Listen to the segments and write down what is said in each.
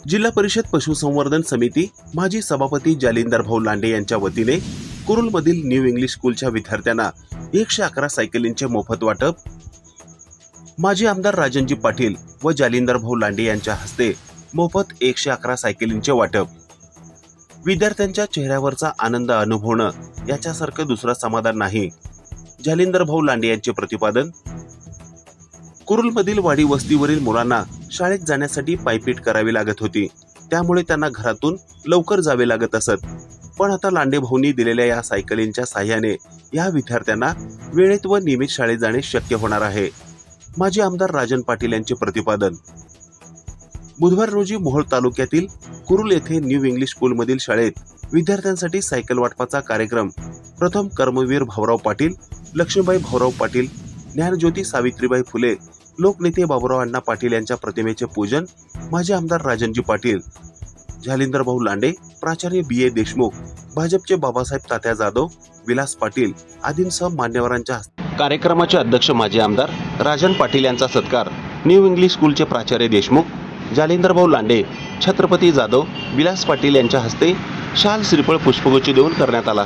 जिल्हा परिषद पशुसंवर्धन समिती माजी सभापती जालिंदर भाऊ लांडे यांच्या वतीने कुरुलमधील न्यू इंग्लिश स्कूलच्या विद्यार्थ्यांना 111 सायकलींचे मोफत वाटप। माजी आमदार राजनजी पाटील व जालिंदर भाऊ लांडे यांच्या हस्ते मोफत 111 सायकलींचे वाटप। विद्यार्थ्यांच्या चेहऱ्यावरचा आनंद अनुभवणं याच्यासारखं दुसरं समाधान नाही, जालिंदर भाऊ लांडे यांचे प्रतिपादन। कुरुलमधील वाडी वस्तीवरील मुलांना शाळेत जाण्यासाठी पायपीट करावी लागत होती, त्यामुळे त्यांना घरातून लवकर जावे लागत असत। पण आता लांडे भाऊंनी दिलेल्या या सायकलींच्या साह्याने या विद्यार्थ्यांना वेळेत व नियमित शाळेत जाणे शक्य होणार आहे, माजी आमदार राजन पाटील यांचे प्रतिपादन। बुधवार रोजी मोहोळ तालुक्यातील कुरुल येथे न्यू इंग्लिश स्कूलमधील शाळेत विद्यार्थ्यांसाठी सायकल वाटपाचा कार्यक्रम प्रथम कर्मवीर भाऊराव पाटील, लक्ष्मीबाई भाऊराव पाटील, ज्ञानज्योती सावित्रीबाई फुले, लोकनेते बाबूराव अण्णा पाटील यांच्या प्रतिमेचे पूजन, माजी आमदार राजनजी पाटील, जालिंदर भाऊ लांडे, प्राचार्य BA देशमुख, भाजपचे बाबासाहेब तात्या जाधव, विलास पाटील आदींसह मान्यवरांच्या हस्ते कार्यक्रमाचे अध्यक्ष माजी आमदार राजन पाटील यांचा सत्कार न्यू इंग्लिश स्कूलचे प्राचार्य देशमुख, जालिंदर भाऊ लांडे, छत्रपती जाधव, विलास पाटील यांच्या हस्ते शाल, श्रीफळ, पुष्पगुच्छ देऊन करण्यात आला।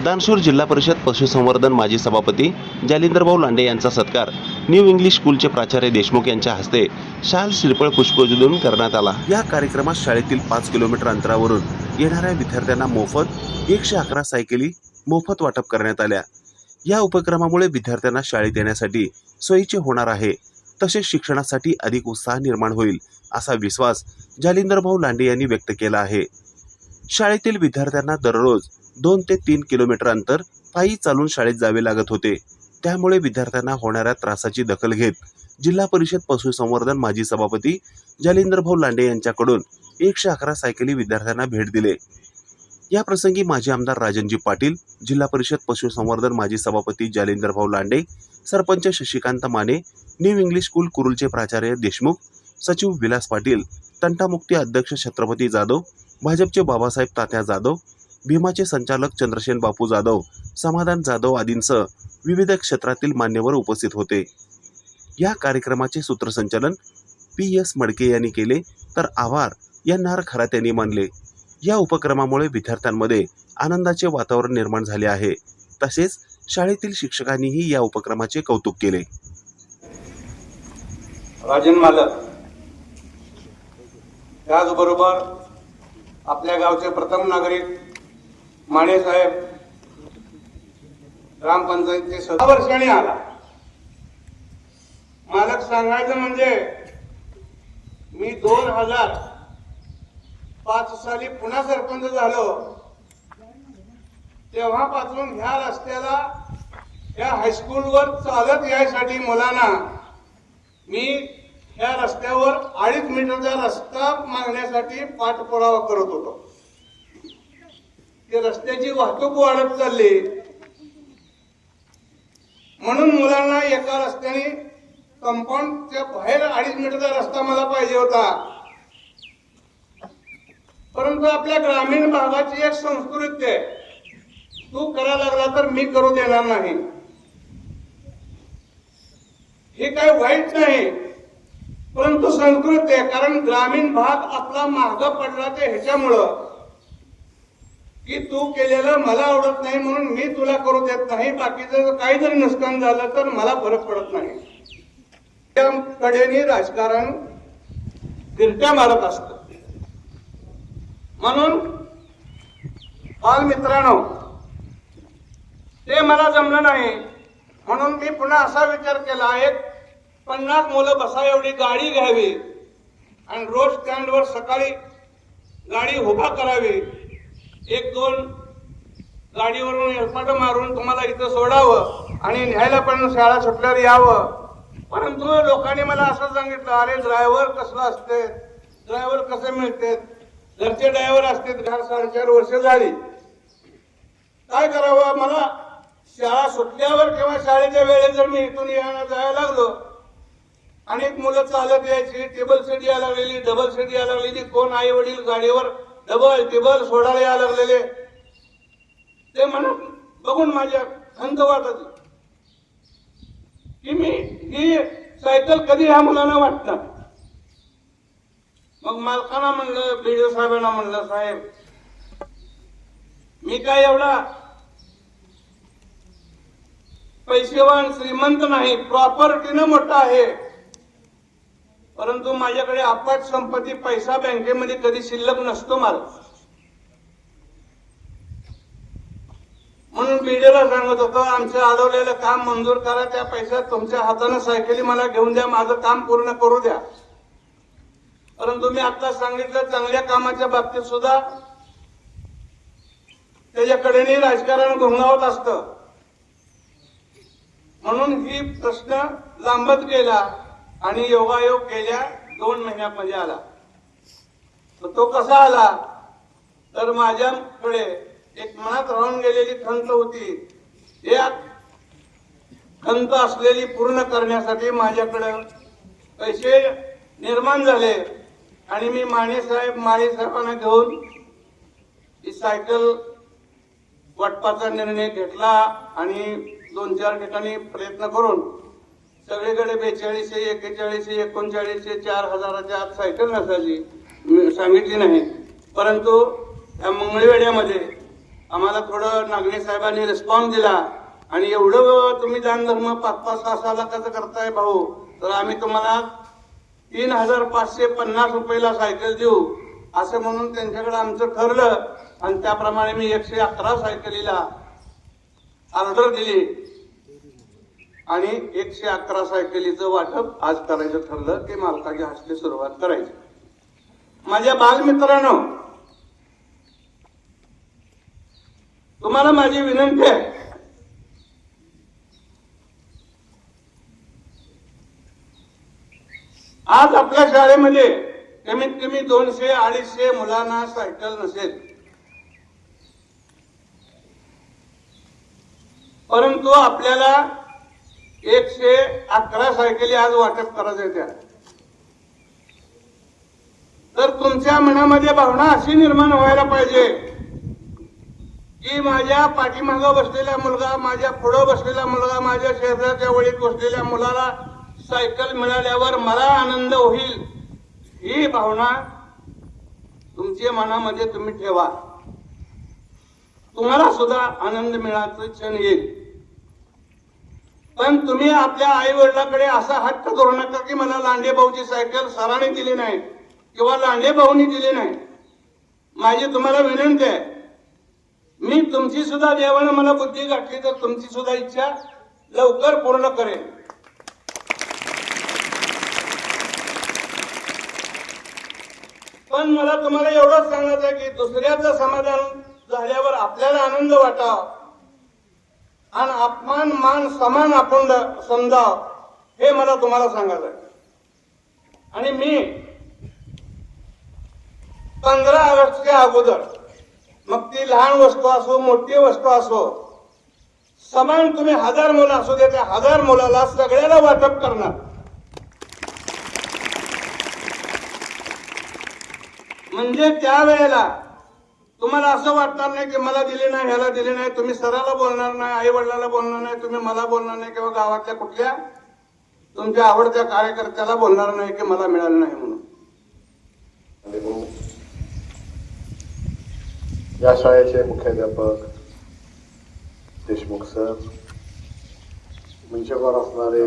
दानशूर जिल्हा परिषद पशुसंवर्धन माजी सभापती जालिंदर भाऊ लांडे यांचा सत्कार न्यू इंग्लिश स्कूलचे प्राचार्य देशमुख यांच्या हस्ते शाल, श्रीफळ, पुष्पगुच्छ देऊन करण्यात आला। या कार्यक्रमात शाळेतील 5 किलोमीटर अंतरावरून येणाऱ्या विद्यार्थ्यांना मोफत 111 सायकली मोफत वाटप करण्यात आल्या। या उपक्रमामुळे विद्यार्थ्यांना शाळेत येण्यासाठी सोयीचे होणार आहे, तसेच शिक्षणासाठी अधिक उत्साह निर्माण होईल असा विश्वास जालिंदर भाऊ लांडे यांनी व्यक्त केला आहे। शाळेतील विद्यार्थ्यांना दररोज 2 ते 3 किलोमीटर अंतर पायी चालून शाळेत जावे लागत होते, त्यामुळे विद्यार्थ्यांना होणाऱ्या त्रासाची दखल घेत जिल्हा परिषद पशुसंवर्धन माजी सभापती जालिंदर भाऊ लांडे यांच्याकडून 111 सायकली विद्यार्थ्यांना भेट दिले। या प्रसंगी माजी आमदार राजनजी पाटील, जिल्हा परिषद पशुसंवर्धन माजी सभापती Jalindar Bhau Lande, sarpanch Shashikant Mane, new English school कुरुलचे प्राचार्य देशमुख, सचिव विलास पाटील, तंटामुक्ती अध्यक्ष छत्रपती जाधव, भाजपचे बाबासाहेब तात्या जाधव, भीमाचे संचालक चंद्रसेन बापू जाधव, समाधान जाधव आदींसह विविध क्षेत्रातील मान्यवर उपस्थित होते। या कार्यक्रमाचे सूत्रसंचालन PS मडके यांनी केले, तर आभार NR खरात यांनी मानले। या उपक्रमामुळे विद्यार्थ्यांमध्ये आनंदाचे वातावरण निर्माण झाले आहे, तसेच शाळेतील शिक्षकांनीही या उपक्रमाचे कौतुक केले। राजन मालक, त्याचबरोबर आपल्या गावचे प्रथम नागरिक माने साहेब, ग्रामपंचायतचे 6 वर्षांनी आला। मालक सांगायचं म्हणजे मी 2005 साली पुन्हा सरपंच झालो, तेव्हापासून ह्या रस्त्याला, ह्या हायस्कूलवर चालत यायसाठी मुलांना मी ह्या रस्त्यावर 2.5 मीटरचा रस्ता मागण्यासाठी पाठपुरावा करत होतो। ते रस्त्याची वाहतूक वाढत चालली, म्हणून मुलांना एका रस्त्याने कंपाऊंडच्या बाहेर 2.5 मीटरचा रस्ता मला पाहिजे होता। परंतु आपल्या ग्रामीण भागाची एक संस्कृती आहे, तू करायला लागला तर मी करू देणार नाही। हे काही वाईट नाही, परंतु संस्कृती आहे। कारण ग्रामीण भाग आपला मागे पडला ते ह्याच्यामुळं की तू केलेलं मला आवडत नाही म्हणून मी तुला करू देत नाही, बाकीचं काही जरी नुकसान झालं तर मला फरक पडत नाही। त्या कडेने राजकारण फिरत्या मारत असतं। म्हणून बाल मित्रांनो, ते मला जमलं नाही, म्हणून मी पुन्हा असा विचार केला, एक 50 मुलं बसा एवढी गाडी घ्यावी आणि रोज स्टँडवर सकाळी गाडी उभा करावी, 1-2 गाडीवरून एरपाट मारून तुम्हाला इथं सोडावं आणि न्यायला पण शाळा सुटल्यावर यावं। परंतु लोकांनी मला असं सांगितलं, अरे ड्रायव्हर कसला असते, ड्रायव्हर कसे मिळते, घरचे ड्रायव्हर असते, 4.5 वर्ष झाली, काय करावं। मला शाळा सुटल्यावर किंवा शाळेच्या वेळेत जर मी इथून जायला लागलो, अनेक मुलं चालत यायची, टेबल सीट यायला लागलेली, डबल सीट यायला लागलेली, कोण आई वडील गाडीवर डबल टेबल सोडायला यायला लागलेले, ते म्हणून बघून माझ्या खंत वाटत की मी ही सायकल कधी ह्या मुलांना वाटणार। मग मालकांना म्हणलं, बीडीओ साहेबांना म्हणलं, साहेब मी काय एवढा पैसेवान श्रीमंत नाही, प्रॉपर्टीनं मोठा आहे, परंतु माझ्याकडे अफाट संपत्ती, पैसा बँकेमध्ये कधी शिल्लक नसतो मला. म्हणून बीडीओला सांगत होतो, आमचं अडवलेलं काम मंजूर करा, त्या पैशात तुमच्या हाताने सायकली मला घेऊन द्या, माझं काम पूर्ण करू द्या. परंतु मी आता सांगितलं, चांगल्या कामाच्या बाबतीत सुद्धा त्याच्याकडेही राजकारण घुंगावत असतं. म्हणून ही प्रश्न लांबत गेला आणि योगायोग गेल्या 2 महिन्यामध्ये आला. तो कसा आला तर माझ्याकडे एक मनात राहून गेलेली खंत होती. या खंत असलेली पूर्ण करण्यासाठी माझ्याकडे पैसे निर्माण झाले आणि मी माने साहेबांना घेऊन ही सायकल वाटपाचा निर्णय घेतला आणि 2-4 ठिकाणी प्रयत्न करून सगळीकडे 4200, 4100, 3900, 4000च्या आत सायकल नसायची, सांगितली नाही. परंतु त्या मंगळवेढ्यामध्ये आम्हाला थोडं नागणे साहेबांनी रिस्पॉन्स दिला आणि एवढं तुम्ही दानधर्म 5-6 लाखाचं करताय भाऊ, तर आम्ही तुम्हाला 3550 रुपयाला सायकल देऊ असं म्हणून त्यांच्याकडे आमचं ठरलं आणि त्याप्रमाणे मी 111 सायकलीला ऑर्डर दिली आणि 111 सायकलीचं वाटप आज करायचं ठरलं, ते मालकाच्या हस्ते सुरुवात करायची. माझ्या बालमित्रांनो, तुम्हाला माझी विनंती आहे, आज आपल्या शाळेमध्ये कमीत कमी 200-250 मुलांना सायकल नसेल, परंतु आपल्याला 111 सायकली आज वाटप करायच्या त्या. तर तुमच्या मनामध्ये भावना अशी निर्माण व्हायला पाहिजे की माझ्या पाठीमागं बसलेला मुलगा, माझ्या पुढं बसलेला मुलगा, माझ्या शेजारच्या वळीत बसलेल्या मुलाला सायकल मिळाल्यावर मला आनंद होईल, ही भावना तुमच्या मनामध्ये तुम्ही ठेवा. तुम्हाला सुद्धा आनंद मिळायचा क्षण येईल. पण तुम्ही आपल्या आई वडिलांकडे असा हट्ट करू नका की मला लांडे भाऊची सायकल सरांनी दिली नाही किंवा लांडे भाऊनी दिली नाही. माझी तुम्हाला विनंती आहे, मी तुमची सुद्धा देवानं मला बुद्धी घातली तर तुमची सुद्धा इच्छा लवकर पूर्ण करेन. पण मला तुम्हाला एवढंच सांगायचं आहे की दुसऱ्याचं समाधान झाल्यावर आपल्याला आनंद वाटावा आणि अपमान मान समान आपण समजाव, हे मला तुम्हाला सांगायचं आहे. आणि मी 15 ऑगस्टच्या अगोदर, मग ती लहान वस्तू असो मोठी वस्तू असो, समान तुम्ही 1000 मुलं असू दे, त्या 1000 मुलाला सगळ्याला वाटप करणार. म्हणजे त्यावेळेला तुम्हाला असं वाटणार नाही की मला दिले नाही, ह्याला दिले नाही. तुम्ही सराला बोलणार नाही, आई वडिलाला बोलणार नाही, तुम्ही मला बोलणार नाही किंवा गावातल्या कुठल्या तुमच्या आवडत्या कार्यकर्त्याला बोलणार नाही की मला मिळालं नाही म्हणून. या शाळेचे मुख्याध्यापक देशमुख सर, मंचवर असणारे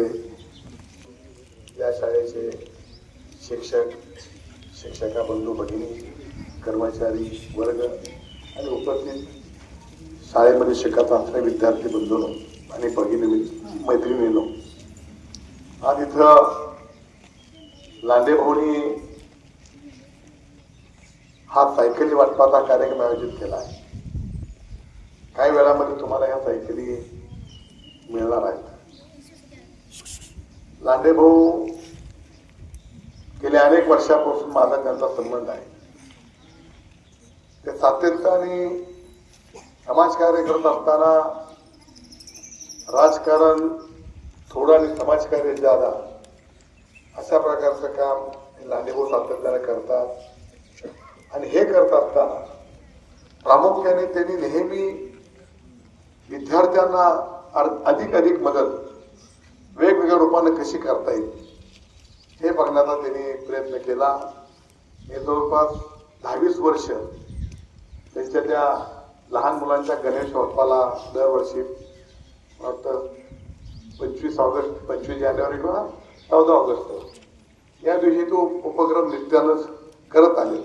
या शाळेचे शिक्षक, शिक्षका बंधू भगिनी, कर्मचारी वर्ग आणि उपस्थित शाळेमध्ये शिकत असणारे विद्यार्थी बंधू आणि भगिनी मैत्रिणींनो, आज इथं लांडे भाऊनी हा सायकली वाटपाचा कार्यक्रम आयोजित केला आहे. काही वेळामध्ये तुम्हाला ह्या सायकली मिळणार आहेत. लांडे भाऊ गेल्या अनेक वर्षापासून माझा त्यांचा संबंध आहे. ते सातत्याने समाजकार्य करत असताना राजकारण थोडं आणि समाजकार्य ज्यादा अशा प्रकारचं काम लांडे भाऊ सातत्याने करतात. आणि हे करत असताना प्रामुख्याने त्यांनी नेहमी विद्यार्थ्यांना अधिक मदत वेगवेगळ्या रूपाने कशी करता येईल हे बघण्याचा त्यांनी प्रयत्न केला. हे जवळपास 10-20 वर्ष त्यांच्या त्या लहान मुलांच्या गणेशोत्सवाला दरवर्षी वाटतं 25 ऑगस्ट 25 जानेवारी किंवा 14 ऑगस्ट या दिवशी तो उपक्रम नित्यानंच करत आले.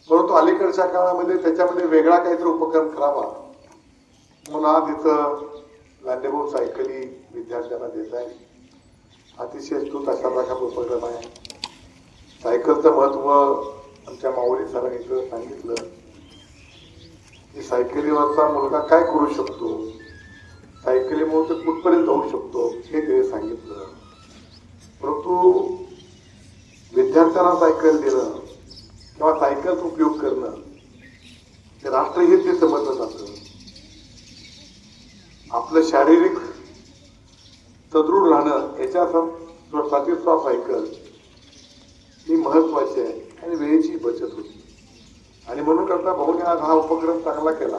परंतु अलीकडच्या काळामध्ये त्याच्यामध्ये वेगळा काहीतरी उपक्रम करावा म्हणून आज इथं लांडेभाऊ सायकली विद्यार्थ्यांना देत आहे. अतिशय स्तुत अशा प्रकारचा उपक्रम आहे. सायकलचं महत्व आमच्या माऊली सरांनी इथं सांगितलं की सायकलीवरचा मुलगा काय करू शकतो, सायकलीमुळे तो कुठपर्यंत जाऊ शकतो हे ते सांगितलं. परंतु विद्यार्थ्यांना सायकल देणं किंवा सायकलचा उपयोग करणं हे राष्ट्रहित ते समजलं जातं. आपलं शारीरिक सदृढ राहणं याच्यासाठी सायकल ही महत्वाची आहे आणि वेळेची बचत होती. आणि म्हणून करता भाऊने आज हा उपक्रम चांगला केला.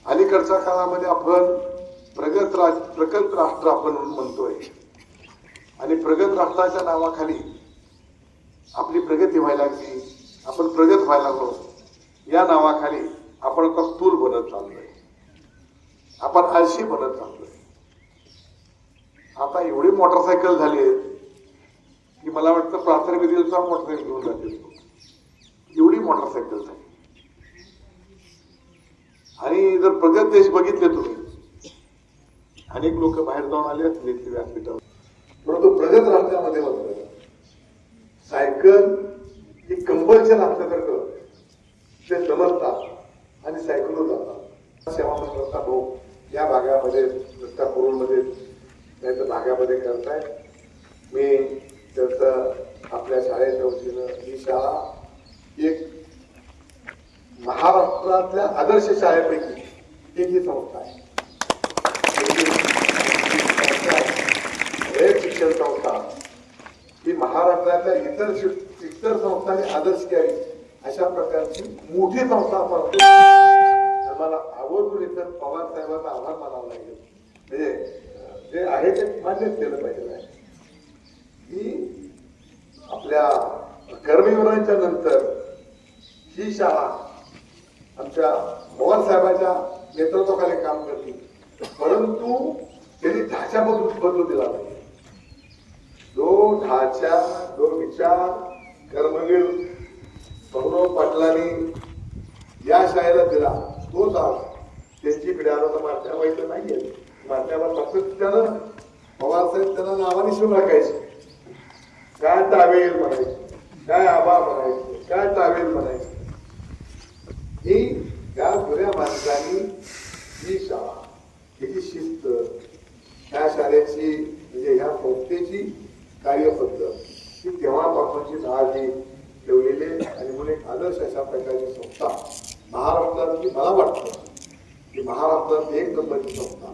अलीकडच्या काळामध्ये आपण प्रगत राष्ट्र आपण म्हणतोय आणि प्रगत राष्ट्राच्या नावाखाली आपली प्रगती व्हायला लागली, आपण प्रगत व्हायला लागलो. या नावाखाली आपण आता स्थूल बनत चाललोय, आपण आळशी बनत चाललोय. आता एवढी मोटरसायकल झाली आहे की मला वाटतं प्राथमिक दिवसा मोटरसायकल घेऊन जाते, एवढी मोटरसायकल झाली. आणि जर प्रगत देश बघितले तुम्ही, अनेक लोक बाहेर जाऊन आले असतील इथले व्यासपीठावर, परंतु प्रगत राष्ट्रामध्ये मात्र सायकल ही कंपल्शन असल्यासारखं ते समजतात आणि सायकलवर जातात. सेवा मंडळाचा भाऊ या भागामध्ये रस्ता कुरुलमध्ये त्याच्या भागामध्ये करतायत. मी त्याचं आपल्या शाळेच्या वतीनं ही शाळा एक महाराष्ट्रातल्या आदर्श शाळेपैकी एक ही संस्था आहे. शिक्षण संस्था ही महाराष्ट्रातल्या इतर संस्थांनी आदर्श घ्यावी अशा प्रकारची मोठी संस्था आपण मला आवर्जून इतर पवार साहेबांचा आभार मानावा लागेल. म्हणजे जे आहे ते मान्यच केलं पाहिजे आहे की आपल्या कर्मवीरांच्या नंतर ही शाळा आमच्या पवार साहेबांच्या नेतृत्वाखाली काम करते. परंतु त्यांनी ढाचा बदलू दिला नाही. जो ढाचा जो विचार कर्मवीर भाऊराव पाटलांनी या शाळेला दिला तोच आज त्यांची पिढी आता मारत्या व्हायचं नाहीये. मारत्याला सातत्यानं पवार साहेब त्यांना नावाने शिवून टाकायचे. काय टावेल म्हणायचे, काय आबा म्हणायचे, काय टावेल म्हणायचे. ही त्या जुन्या माणसांनी ही शाळा याची शिस्त, ह्या शाळेची म्हणजे ह्या संस्थेची कार्यपद्धत ही तेव्हापासूनची नाळी ठेवलेली आणि म्हणून एक आदर्श अशा प्रकारची संस्था महाराष्ट्रातली मला वाटतं की महाराष्ट्रात एक नंबरची संस्था